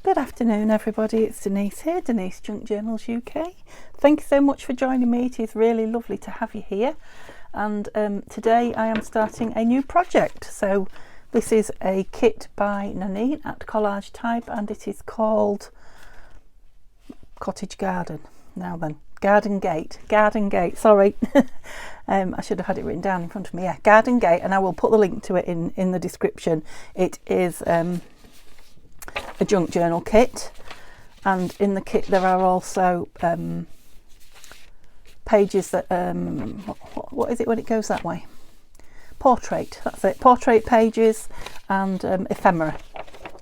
Good afternoon everybody, it's Denise here, Denise Junk Journals UK. Thank you so much for joining me, it is really lovely to have you here. And today I am starting a new project. So this is a kit by Nanine at Collage Type and it is called Cottage Garden. Now then, Garden Gate, sorry. I should have had it written down in front of me. Yeah, Garden Gate, and I will put the link to it in the description. It is a junk journal kit, and in the kit there are also pages that what is it when it goes that way? Portrait, that's it, portrait pages and ephemera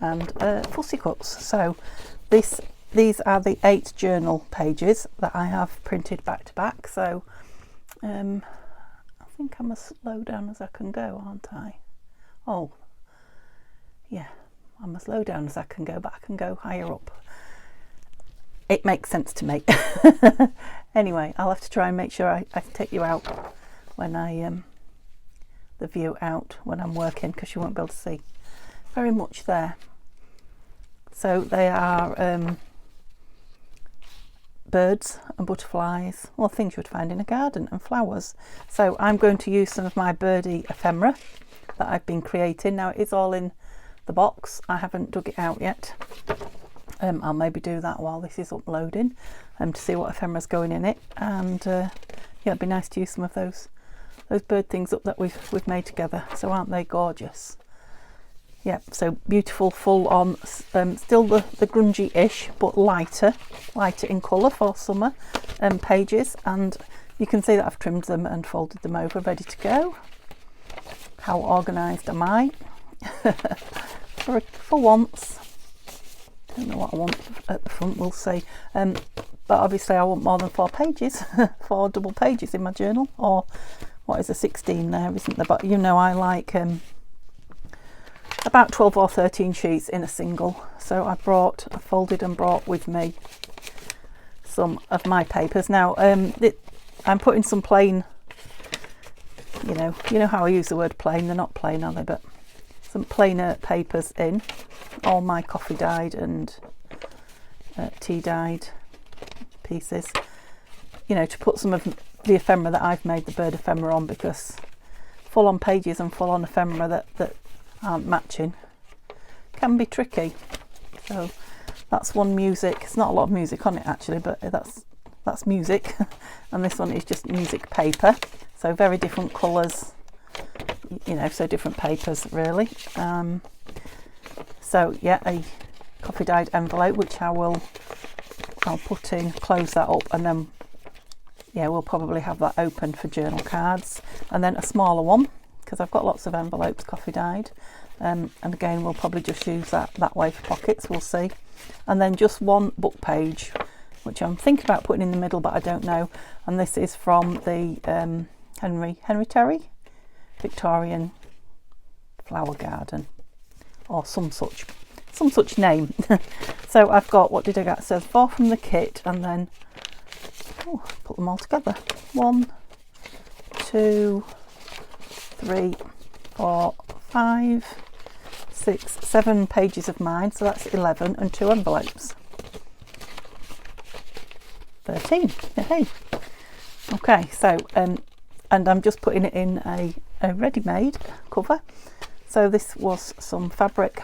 and fussy cuts. So these are the 8 journal pages that I have printed back to back. So I think I'm as slow down as I can go, aren't I? Oh yeah, I'm as low down as I can go, but I can go higher up. It makes sense to me. Anyway, I'll have to try and make sure I take you out when the view out when I'm working, because you won't be able to see very much there. So they are birds and butterflies, or things you would find in a garden, and flowers. So I'm going to use some of my birdie ephemera that I've been creating. Now it is all in the box, I haven't dug it out yet. I'll maybe do that while this is uploading to see what ephemera's going in it. And yeah, it'd be nice to use some of those bird things up that we've made together. So aren't they gorgeous? Yeah, so beautiful, full on, still the grungy-ish but lighter in colour for summer pages. And you can see that I've trimmed them and folded them over, ready to go. How organised am I? For once. Don't know what I want at the front, we'll see. But obviously I want more than 4 pages, 4 double pages in my journal, or what is a 16 there, isn't there? But you know, I like about 12 or 13 sheets in a single. So I folded and brought with me some of my papers. Now I'm putting some plain, you know how I use the word plain, they're not plain, are they? But some plainer papers in, all my coffee dyed and tea dyed pieces, you know, to put some of the ephemera that I've made the bird ephemera on, because full on pages and full on ephemera that aren't matching can be tricky. So that's one music. It's not a lot of music on it actually, but that's music. And this one is just music paper, so very different colours, you know, so different papers really. So yeah, a coffee dyed envelope which I'll put in, close that up, and then yeah, we'll probably have that open for journal cards. And then a smaller one, because I've got lots of envelopes coffee dyed, and again we'll probably just use that way for pockets, we'll see. And then just one book page which I'm thinking about putting in the middle, but I don't know. And this is from the Henry Terry Victorian Flower Garden, or some such name. So I've got, what did I get? It says 4 from the kit, and then put them all together. 1, 2, 3, 4, 5, 6, 7 pages of mine, so that's 11, and 2 envelopes. 13. Hey. Okay, so and I'm just putting it in a ready-made cover. So this was some fabric.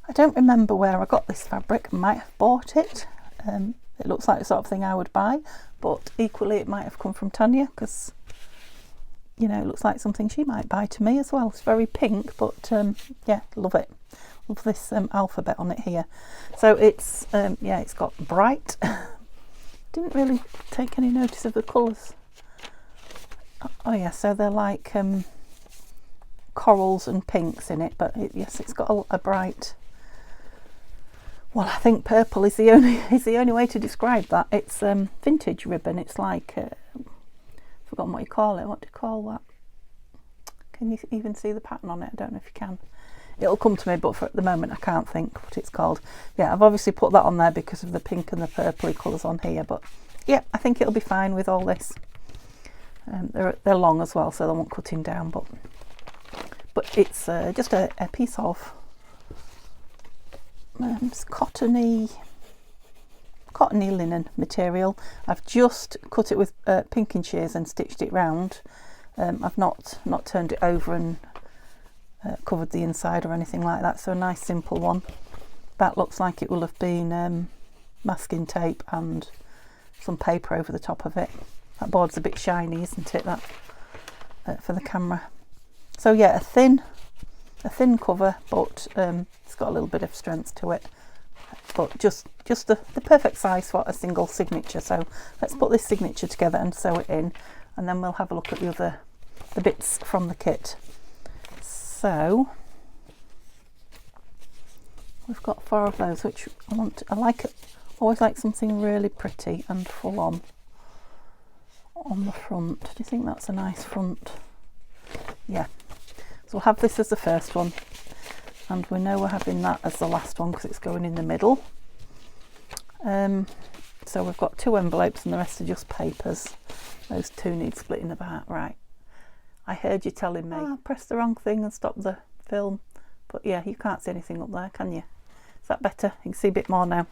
I don't remember where I got this fabric. I might have bought it. It looks like the sort of thing I would buy, but equally it might have come from Tanya, because you know, it looks like something she might buy to me as well. It's very pink, but yeah, love it. Love this alphabet on it here. So it's yeah, it's got bright. Didn't really take any notice of the colours. Oh yeah, so they're like corals and pinks in it, but yes, it's got a bright, well, I think purple is the only way to describe that. It's vintage ribbon. It's like forgotten what you call it. What do you call that? Can you even see the pattern on it? I don't know if you can. It'll come to me, but for at the moment I can't think what it's called. Yeah, I've obviously put that on there because of the pink and the purpley colours on here, but yeah, I think it'll be fine with all this. They're long as well, so they won't cut him down, but it's just a piece of it's cottony linen material. I've just cut it with pinking shears and stitched it round. I've not turned it over and covered the inside or anything like that, so a nice simple one. That looks like it will have been masking tape and some paper over the top of it. That board's a bit shiny, isn't it, that for the camera. So yeah, a thin cover, but it's got a little bit of strength to it, but just the perfect size for a single signature. So let's put this signature together and sew it in, and then we'll have a look at the bits from the kit. So we've got 4 of those, which I like it. Always like something really pretty and full on the front. Do you think that's a nice front? Yeah. So we'll have this as the first one, and we know we're having that as the last one because it's going in the middle. So we've got 2 envelopes and the rest are just papers. Those 2 need splitting about. Right. I heard you telling me I pressed the wrong thing and stopped the film, but yeah, you can't see anything up there, can you? Is that better? You can see a bit more now.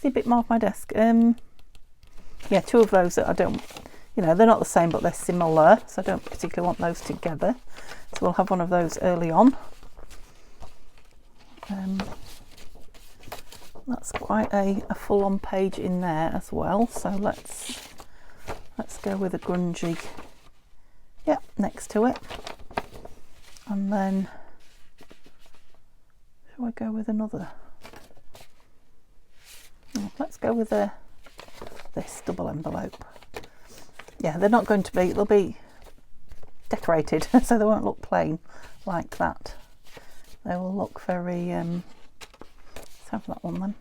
See a bit more of my desk. Yeah, 2 of those that I don't, they're not the same, but they're similar, so I don't particularly want those together. So we'll have one of those early on. That's quite a full-on page in there as well. So let's go with a grungy. Yeah, next to it, and then shall I go with another? Let's go with this double envelope. Yeah, they're not going to be, they'll be decorated so they won't look plain like that. They will look very let's have that one then.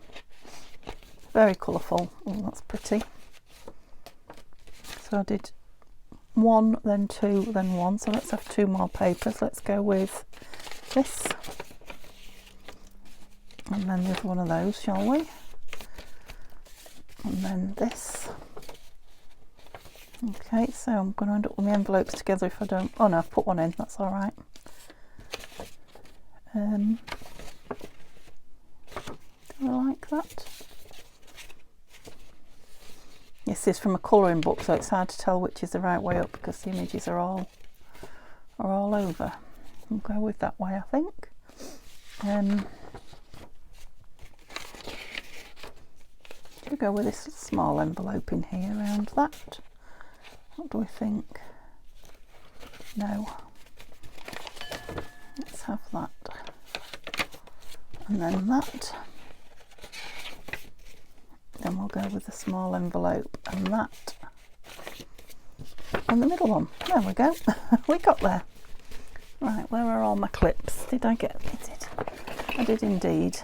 Very colourful. Oh, that's pretty. So I did 1, then 2, then 1, so let's have 2 more papers. Let's go with this, and then there's one of those, shall we? And then this. Okay, so I'm going to end up with my envelopes together if I don't. Oh no, I've put one in, that's all right. Do I like that? This is from a colouring book, so it's hard to tell which is the right way up because the images are all over. I'll go with that way, I think. Should we go with this small envelope in here around that? What do we think? No. Let's have that. And then that. Then we'll go with the small envelope and that. And the middle one. There we go. We got there. Right, where are all my clips? Did I get it? I did indeed.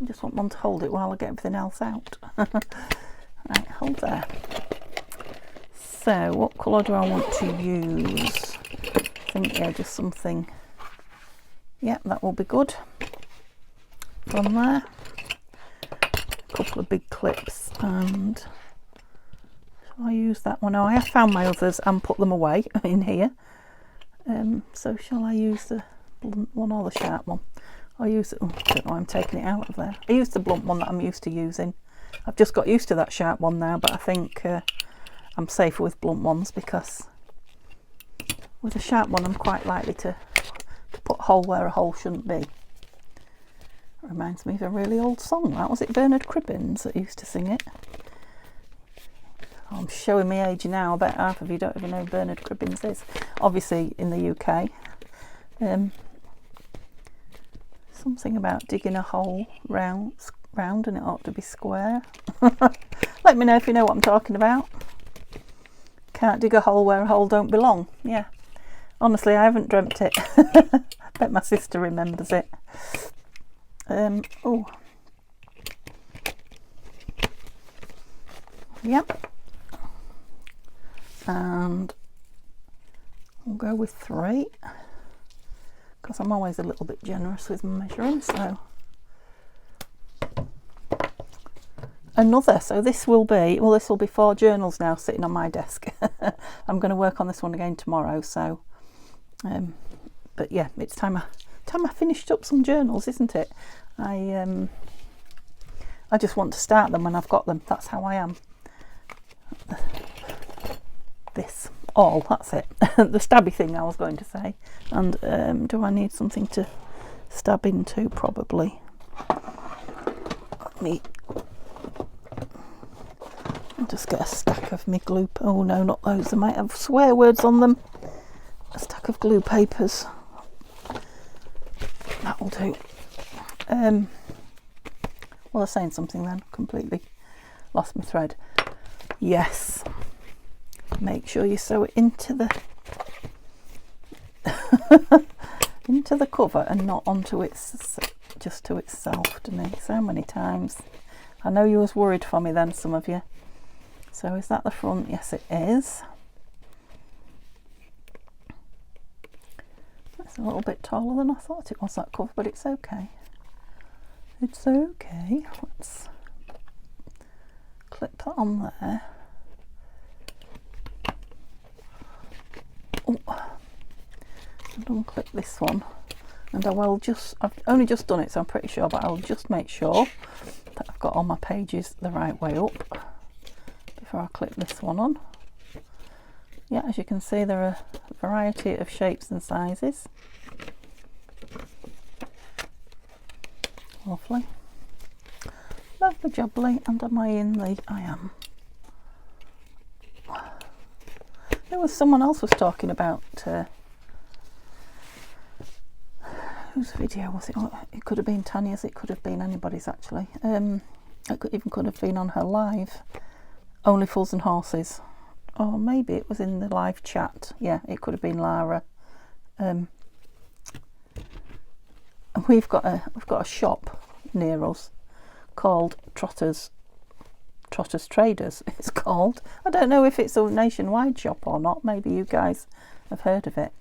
I just want one to hold it while I get everything else out. Right, hold there. So, what colour do I want to use? I think, yeah, just something. Yeah, that will be good. From there. A couple of big clips, and shall I use that one? Oh, I have found my others and put them away in here. So shall I use the blunt one or the sharp one? I'll use it. Oh, I don't know, I'm taking it out of there. I use the blunt one that I'm used to using. I've just got used to that sharp one now, but I think I'm safer with blunt ones because with a sharp one I'm quite likely to put a hole where a hole shouldn't be. It reminds me of a really old song. That was it, Bernard Cribbins that used to sing it. I'm showing my age now. I bet half of you don't even know who Bernard Cribbins is. Obviously in the UK. Something about digging a hole round and it ought to be square. Let me know if you know what I'm talking about. Can't dig a hole where a hole don't belong. Yeah, honestly, I haven't dreamt it. I bet my sister remembers it. Oh, yep. And we'll go with 3 because I'm always a little bit generous with my measuring. So another, so this will be, well, this will be 4 journals now sitting on my desk. I'm going to work on this one again tomorrow, so but yeah, it's time time I finished up some journals, isn't it? I just want to start them when I've got them. That's how I am. That's it. The stabby thing I was going to say. And do I need something to stab into? Probably. I'll just get a stack of my glue. Oh no, not those. They might have swear words on them. A stack of glue papers. That'll do. Well, I was saying something then. Completely lost my thread. Yes. Make sure you sew it into the into the cover and not onto its just to itself. Denise, so many times. I know you was worried for me then, some of you. So is that the front? Yes, it is. It's a little bit taller than I thought it was, that cover, but it's okay. It's okay. Let's clip that on there. Oh, and unclip this one. And I will I've only just done it, so I'm pretty sure, but I'll just make sure that I've got all my pages the right way up before I clip this one on. Yeah, as you can see, there are a variety of shapes and sizes. Lovely. Lovely jubbly. And am I in the... I am. There was someone else was talking about... whose video was it? It could have been Tanya's, it could have been anybody's actually. It could have been on her live. Only Fools and Horses. Or maybe it was in the live chat. Yeah, it could have been Lara. And we've got a shop near us called Trotters Traders. It's called. I don't know if it's a nationwide shop or not. Maybe you guys have heard of it.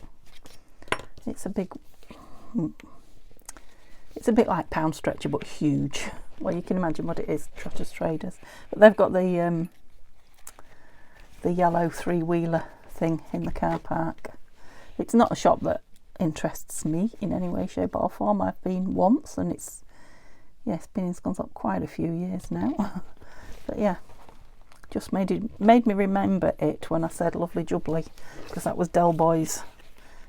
It's a big. It's a bit like Pound Stretcher, but huge. Well, you can imagine what it is. Trotters Traders. But they've got the yellow three-wheeler thing in the car park. It's not a shop that interests me in any way, shape or form. I've been once, and it's been in Scunthorpe quite a few years now. But yeah, just made me remember it when I said lovely jubbly, because that was Del Boy's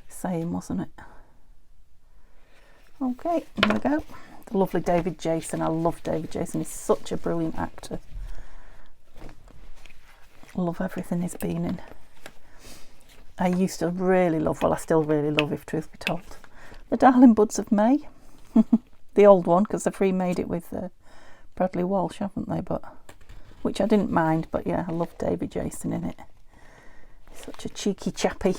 saying, wasn't it? Okay, here we go. The lovely David Jason. I love David Jason. He's such a brilliant actor. I love everything he's been in. I used to really love, well, I still really love, if truth be told, The Darling Buds of May. The old one, because they've remade it with Bradley Walsh, haven't they? But which I didn't mind, but yeah, I love David Jason in it. He's such a cheeky chappy.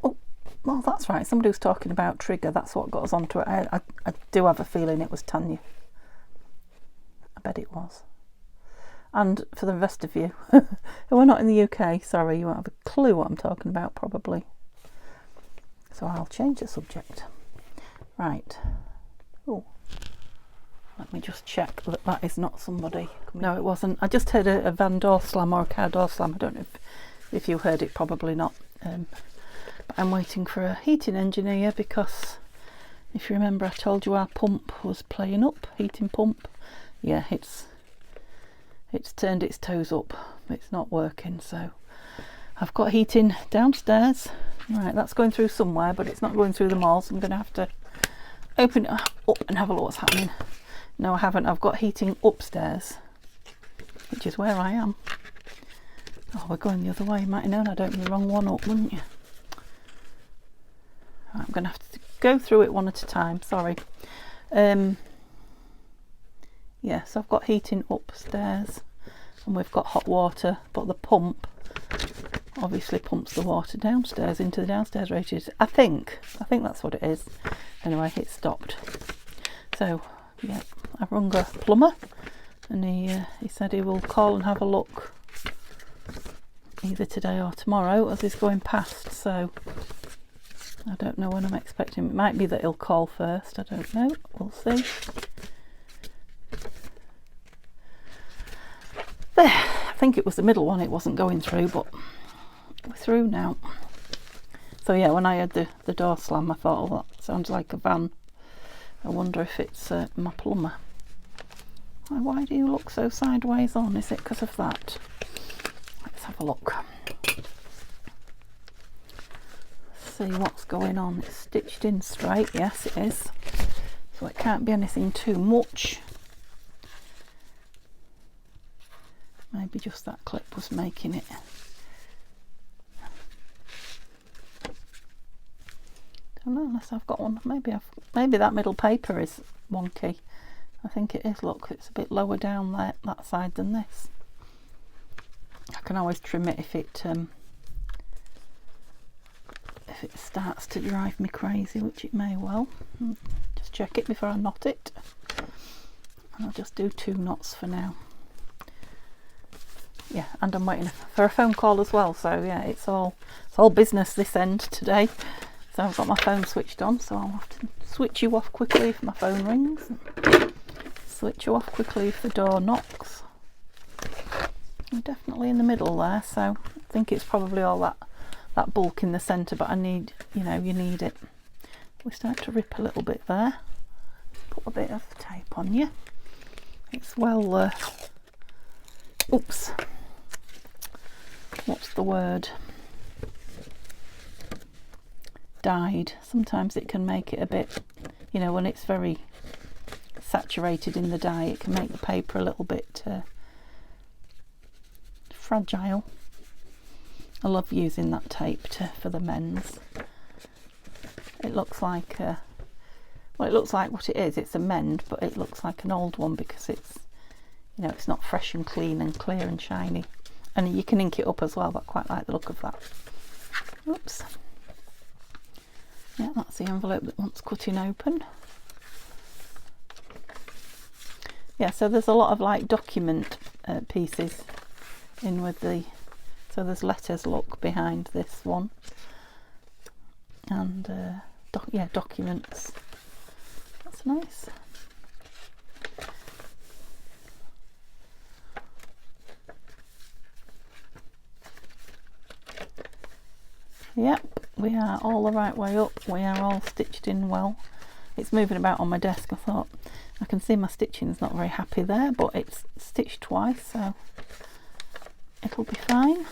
Oh, well, that's right. Somebody was talking about Trigger. That's what got us onto it. I do have a feeling it was Tanya. I bet it was. And for the rest of you who are not in the UK, sorry, you won't have a clue what I'm talking about probably. So I'll change the subject. Right. Oh, let me just check that that is not somebody. No, it wasn't. I just heard a van door slam or a car door slam. I don't know if you heard it, probably not. But I'm waiting for a heating engineer because if you remember I told you our pump was playing up, heating pump. Yeah, it's turned its toes up. It's not working, so I've got heating downstairs. Right, that's going through somewhere, but it's not going through them all, so I'm going to have to open it up and have a look what's happening. No, I haven't. I've got heating upstairs, which is where I am. Oh, we're going the other way. You might have known I'd open the wrong one up, wouldn't you? Right, I'm going to have to go through it one at a time. Sorry. Yeah, so I've got heating upstairs and we've got hot water, but the pump obviously pumps the water downstairs into the downstairs radiator. I think that's what it is. Anyway, it stopped. So yeah, I've rung a plumber and he said he will call and have a look either today or tomorrow as he's going past. So I don't know when I'm expecting him. It might be that he'll call first. I don't know. We'll see. There, I think it was the middle one it wasn't going through, but we're through now. So yeah, when I heard the door slam, I thought, oh, that sounds like a van. I wonder if it's my plumber. Why do you look so sideways on? Is it because of that? Let's have a look. See what's going on. It's stitched in straight. Yes, it is. So it can't be anything too much. Maybe just that clip was making it. Don't know, unless I've got one. Maybe that middle paper is wonky. I think it is. Look, it's a bit lower down there, that side, than this. I can always trim it if it starts to drive me crazy, which it may well. Just check it before I knot it. And I'll just do 2 knots for now. Yeah, and I'm waiting for a phone call as well. So yeah, it's all business this end today. So I've got my phone switched on, so I'll have to switch you off quickly if my phone rings. Switch you off quickly if the door knocks. I'm definitely in the middle there, so I think it's probably all that bulk in the centre, but I need, you need it. We start to rip a little bit there. Put a bit of tape on you. It's well, oops, what's the word? Dyed. Sometimes it can make it a bit, when it's very saturated in the dye, it can make the paper a little bit fragile. I love using that tape for the men's. It looks like well, it looks like what it is. It's a mend, but it looks like an old one because it's it's not fresh and clean and clear and shiny. And you can ink it up as well, but I quite like the look of that. Oops. Yeah, that's the envelope that wants cutting open. Yeah, so there's a lot of like document pieces in with so there's letters, look, behind this one. And yeah, documents. That's nice. Yep, we are all the right way up. We are all stitched in well. It's moving about on my desk. I thought I can see my stitching's not very happy there, but it's stitched twice, so it'll be fine.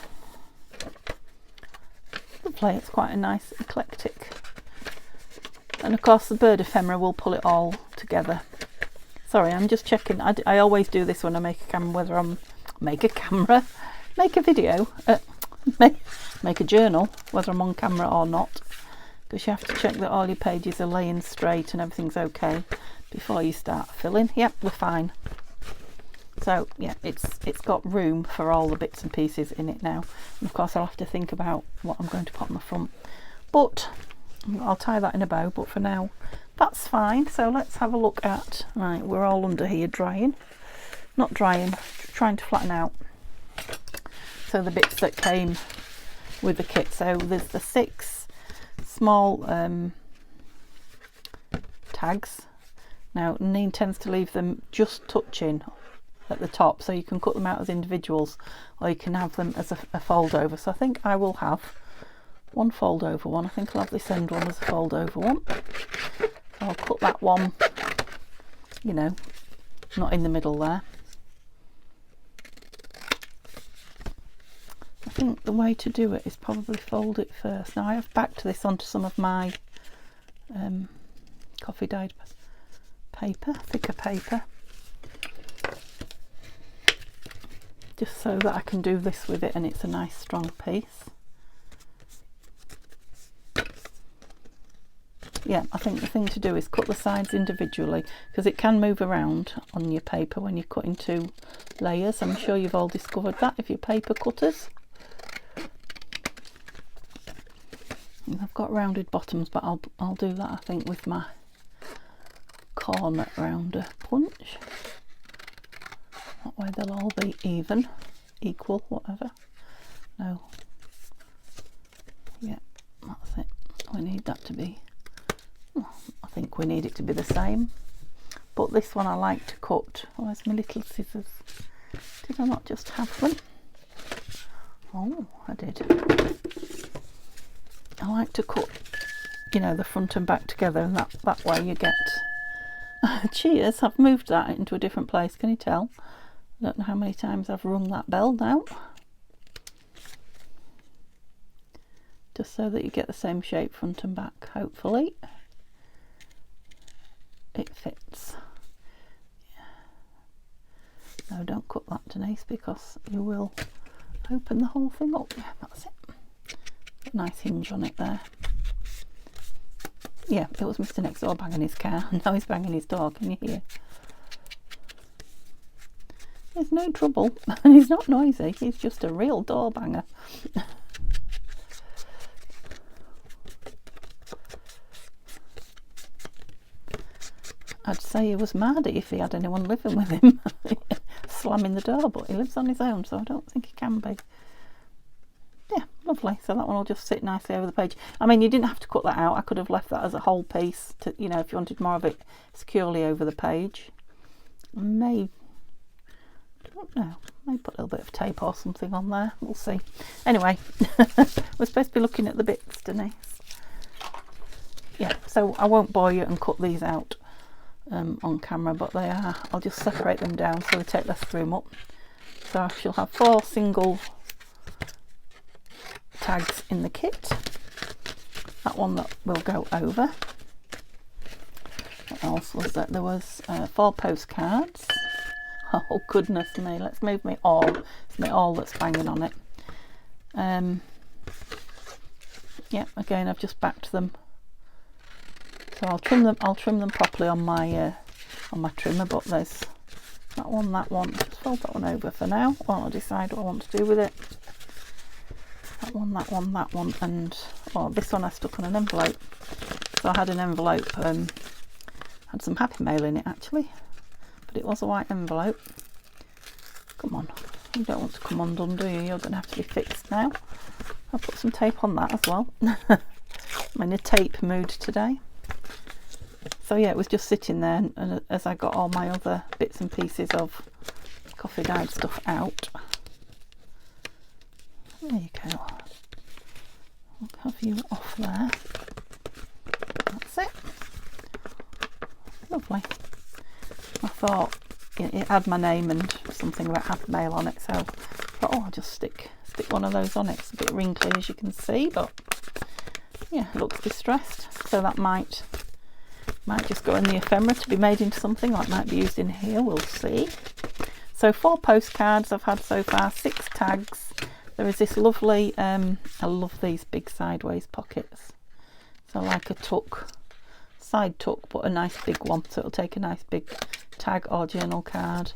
Lovely, it's quite a nice eclectic. And of course the bird ephemera will pull it all together. Sorry, I'm just checking. I always do this when I make a camera, whether I'm make a video, make a journal, whether I'm on camera or not, because you have to check that all your pages are laying straight and everything's okay before you start filling. Yep, we're fine. So yeah, it's got room for all the bits and pieces in it now. And of course I'll have to think about what I'm going to put on the front, but I'll tie that in a bow. But for now, that's fine. So let's have a look at, right, we're all under here drying, not drying, trying to flatten out. So the bits that came with the kit. So there's the 6 small tags. Now Neen tends to leave them just touching at the top, so you can cut them out as individuals or you can have them as a fold over. So I think I will have one fold over one. I think I'll have this end one as a fold over one. So I'll cut that one, not in the middle there. I think the way to do it is probably fold it first. Now I have backed this onto some of my coffee dyed paper, thicker paper, just so that I can do this with it and it's a nice strong piece. Yeah, I think the thing to do is cut the sides individually, because it can move around on your paper when you cut into layers. I'm sure you've all discovered that if you're paper cutters. I've got rounded bottoms, but I'll do that I think with my corner rounder punch. That way they'll all be even, equal, whatever. No. Yeah, that's it. We need that to be, I think we need it to be the same. But this one I like to cut. Where's my little scissors? Did I not just have them? Oh, I did. I like to cut, you know, the front and back together, and that way you get cheers. I've moved that into a different place, can you tell? I don't know how many times I've rung that bell now, just so that you get the same shape front and back. Hopefully it fits. Yeah. No, don't cut that, Denise, because you will open the whole thing up. Yeah, that's it. Got a nice hinge on it there. Yeah, it was Mr. Next Door banging his car, and now he's banging his door. Can you hear? There's no trouble, and he's not noisy. He's just a real door banger. I'd say he was mad if he had anyone living with him, slamming the door, but he lives on his own, so I don't think he can be. Yeah, lovely. So that one will just sit nicely over the page. I mean, you didn't have to cut that out. I could have left that as a whole piece to, you know, if you wanted more of it securely over the page. I don't know, may put a little bit of tape or something on there. We'll see. Anyway, we're supposed to be looking at the bits, Denise. Yeah, so I won't bore you and cut these out on camera, but they are. I'll just separate them down so they take less room up. So I shall have 4 single tags in the kit. That one that will go over. What else was that? There was 4 postcards. Oh goodness me, let's move me all. It's me all that's banging on it. Yeah, again I've just backed them. So I'll trim them properly on my trimmer, but there's that one. Just fold that one over for now while I decide what I want to do with it. That one, and well, this one I stuck on an envelope. So I had an envelope, had some Happy Mail in it actually, but it was a white envelope. Come on, you don't want to come undone, do you? You're going to have to be fixed now. I'll put some tape on that as well. I'm in a tape mood today. So yeah, it was just sitting there, and as I got all my other bits and pieces of Coffee Guide stuff out. There you go. I'll have you off there. That's it. Lovely. I thought it had my name and something about Happy Mail on it, so I thought, oh, I'll just stick one of those on it. It's a bit wrinkly, as you can see, but yeah, it looks distressed, so that might just go in the ephemera to be made into something, or it might be used in here. We'll see. So 4 postcards I've had so far, 6 tags. There is this lovely, I love these big sideways pockets. So like a tuck, side tuck, but a nice big one. So it'll take a nice big tag or journal card.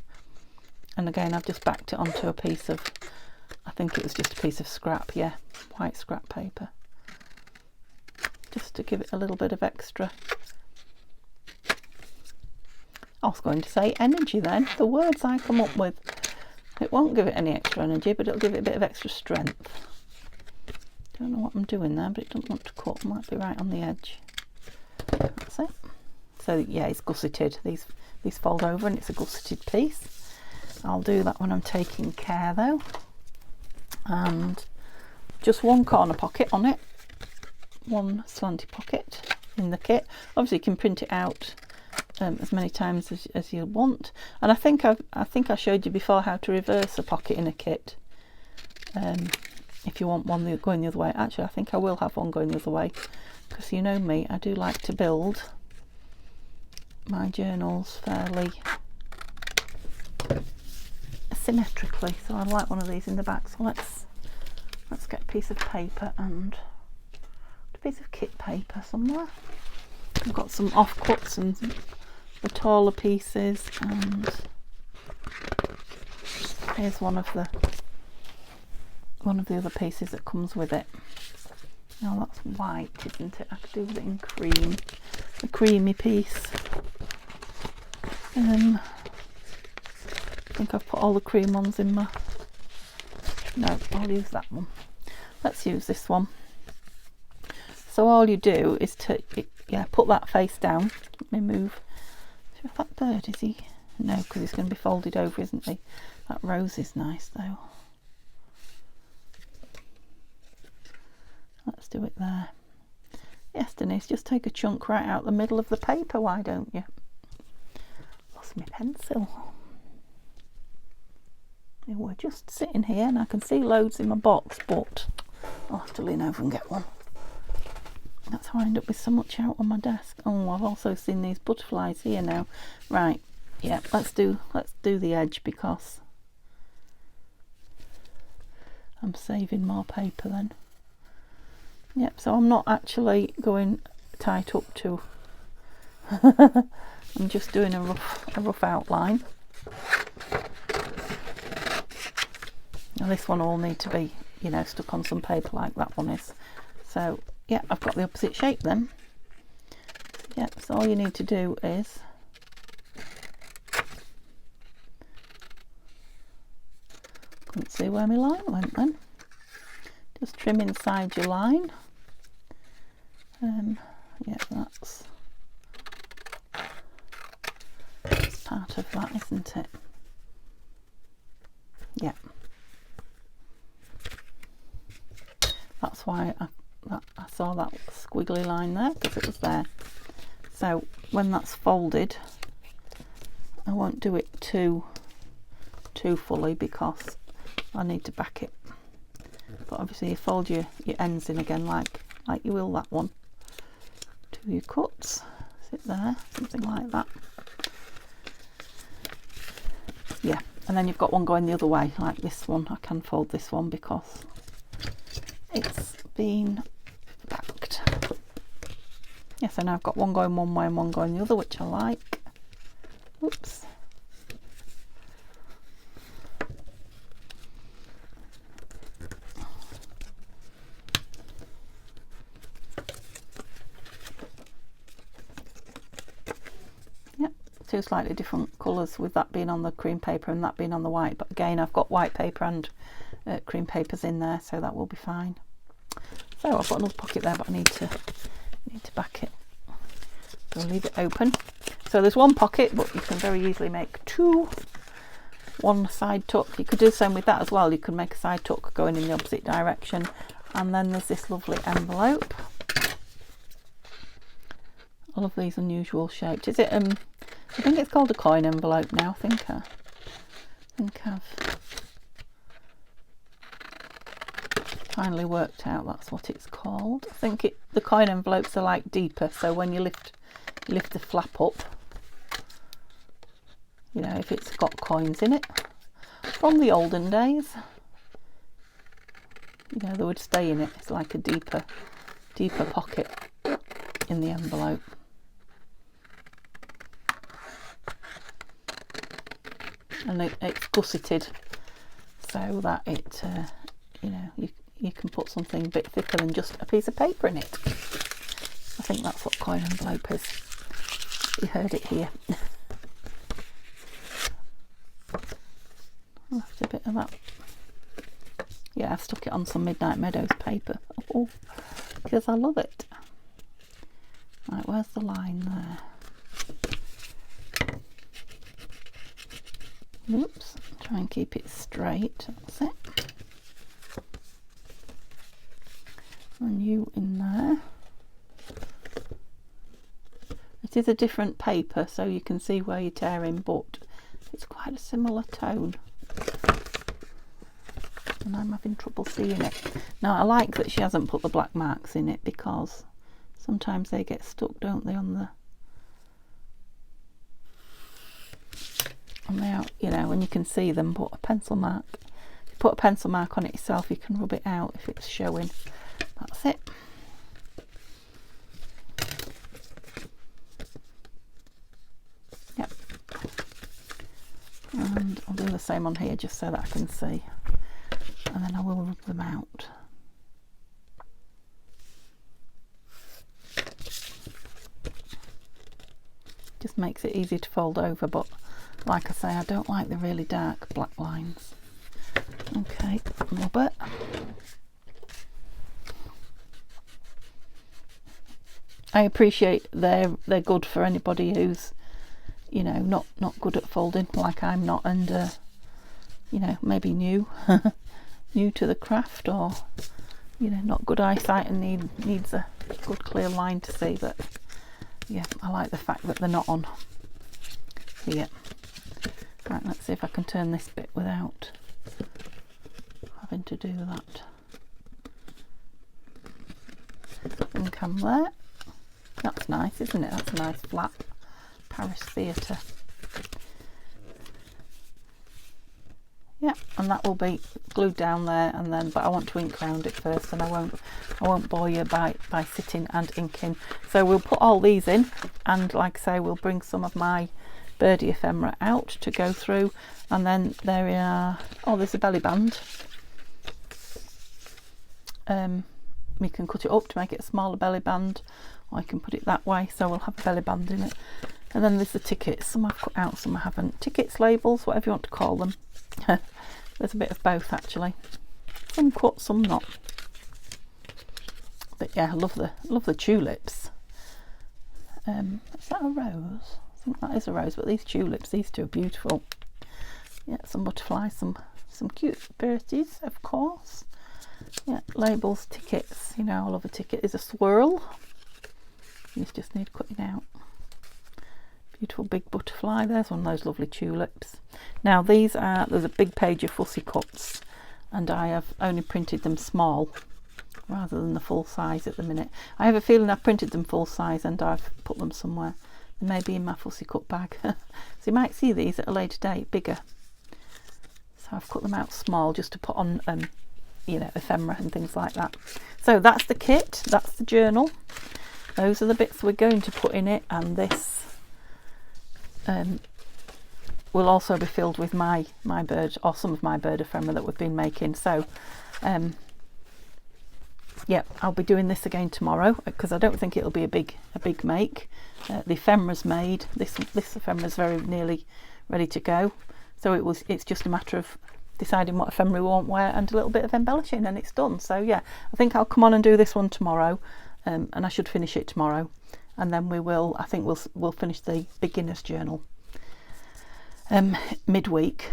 And again, I've just backed it onto a piece of, I think it was just a piece of scrap, yeah, white scrap paper. Just to give it a little bit of extra. I was going to say energy then. The words I come up with. It won't give it any extra energy, but it'll give it a bit of extra strength. Don't know what I'm doing there, but it doesn't want to cut. Might be right on the edge. That's it. So yeah, it's gusseted. These fold over, and it's a gusseted piece. I'll do that when I'm taking care though. And just 1 corner pocket on it. 1 slanty pocket in the kit. Obviously you can print it out as many times as you want, and I think I showed you before how to reverse a pocket in a kit. If you want one going the other way, actually I think I will have one going the other way, because you know me, I do like to build my journals fairly symmetrically, so I'd like one of these in the back. So let's get a piece of paper and a piece of kit paper somewhere. I've got some offcuts and the taller pieces, and here's one of the other pieces that comes with it. Now that's white, isn't it? I could do with it in cream, a creamy piece. I think I've put all the cream ones in my, no, I'll use that one. Let's use this one. So all you do is to, yeah, put that face down. Let me move. If that bird, is he? No, because he's going to be folded over, isn't he? That rose is nice though. Let's do it there. Yes, Denise, just take a chunk right out the middle of the paper, why don't you? Lost my pencil. We're just sitting here and I can see loads in my box, but I'll have to lean over and get one. That's how I end up with so much out on my desk. Oh, I've also seen these butterflies here now. Right, yeah, let's do the edge because I'm saving more paper then. Yep, so I'm not actually going tight up to. I'm just doing a rough outline. Now this one will need to be, you know, stuck on some paper like that one is. So yeah, I've got the opposite shape then. Yep, so all you need to do is couldn't see where my line went then. Just trim inside your line. Yeah, that's part of that, isn't it? Yeah. That's why I saw that squiggly line there, because it was there. So when that's folded, I won't do it too fully because I need to back it. But obviously you fold your ends in again like you will that one. Do your cuts, sit there, something like that. Yeah, and then you've got one going the other way, like this one. I can fold this one because it's been backed. Yes, so now I've got one going one way and one going the other, which I like. Oops. Yep, two slightly different colours with that being on the cream paper and that being on the white. But again, I've got white paper and cream papers in there, so that will be fine. So I've got another pocket there, but I need to back it. So I'll leave it open. So there's one pocket, but you can very easily make two. One side tuck. You could do the same with that as well. You could make a side tuck going in the opposite direction. And then there's this lovely envelope. I love these unusual shapes. Is it I think it's called a coin envelope now. I think I've finally worked out that's what it's called. I think the coin envelopes are like deeper, so when you lift the flap up, you know, if it's got coins in it from the olden days, you know, they would stay in it. It's like a deeper pocket in the envelope. And it's gusseted so that it you know, you can put something a bit thicker than just a piece of paper in it. I think that's what coin envelope is. You heard it here. Left a bit of that. Yeah, I've stuck it on some Midnight Meadows paper. Oh, because I love it. Right, where's the line there? Oops, try and keep it straight. That's it. And you in there. It is a different paper, so you can see where you're tearing, but it's quite a similar tone. And I'm having trouble seeing it. Now, I like that she hasn't put the black marks in it because sometimes they get stuck, don't they, on the out, you know, when you can see them. But a pencil mark, if you put a pencil mark on it yourself, you can rub it out if it's showing. That's it. Yep. And I'll do the same on here just so that I can see. And then I will rub them out. Just makes it easy to fold over, but like I say, I don't like the really dark black lines. Okay, rub it. I appreciate they're good for anybody who's, you know, not good at folding like I'm not, and you know, maybe new new to the craft, or you know, not good eyesight and needs a good clear line to see, but yeah, I like the fact that they're not on here. Right, let's see if I can turn this bit without having to do that. I think I'm there. That's nice, isn't it? That's a nice flat Paris Theatre. Yeah, and that will be glued down there, and then, but I want to ink round it first, and I won't bore you by sitting and inking. So we'll put all these in, and like I say, we'll bring some of my birdie ephemera out to go through, and then there are, oh, there's a belly band. We can cut it up to make it a smaller belly band, or I can put it that way, so we'll have a belly band in it. And then there's the tickets, some I've cut out, some I haven't. Tickets, labels, whatever you want to call them. There's a bit of both actually. Some cut, some not. But yeah, I love the tulips. Is that a rose? I think that is a rose, but these tulips, these two are beautiful. Yeah, some butterflies, some cute birdies, of course. Yeah, labels, tickets. You know, I love a ticket. Is a swirl. These just need cutting out. Beautiful big butterfly. There's one of those lovely tulips. Now these are, there's a big page of fussy cuts, and I have only printed them small rather than the full size at the minute. I have a feeling I've printed them full size and I've put them somewhere. They may be in my fussy cut bag. So you might see these at a later date bigger. So I've cut them out small just to put on you know, ephemera and things like that. So that's the kit, that's the journal. Those are the bits we're going to put in it, and this will also be filled with my bird, or some of my bird ephemera that we've been making. So yeah, I'll be doing this again tomorrow, because I don't think it'll be a big make. The ephemera's made. This ephemera's very nearly ready to go, so it's just a matter of deciding what ephemera we want where, and a little bit of embellishing, and it's done. So yeah, I think I'll come on and do this one tomorrow, and I should finish it tomorrow, and then I think we'll finish the beginner's journal midweek,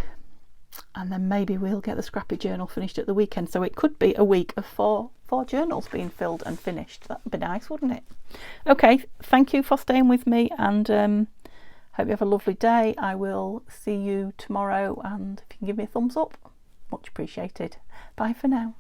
and then maybe we'll get the scrappy journal finished at the weekend. So it could be a week of four journals being filled and finished. That'd be nice, wouldn't it? Okay, thank you for staying with me, and hope you have a lovely day. I will see you tomorrow, and if you can give me a thumbs up, much appreciated. Bye for now.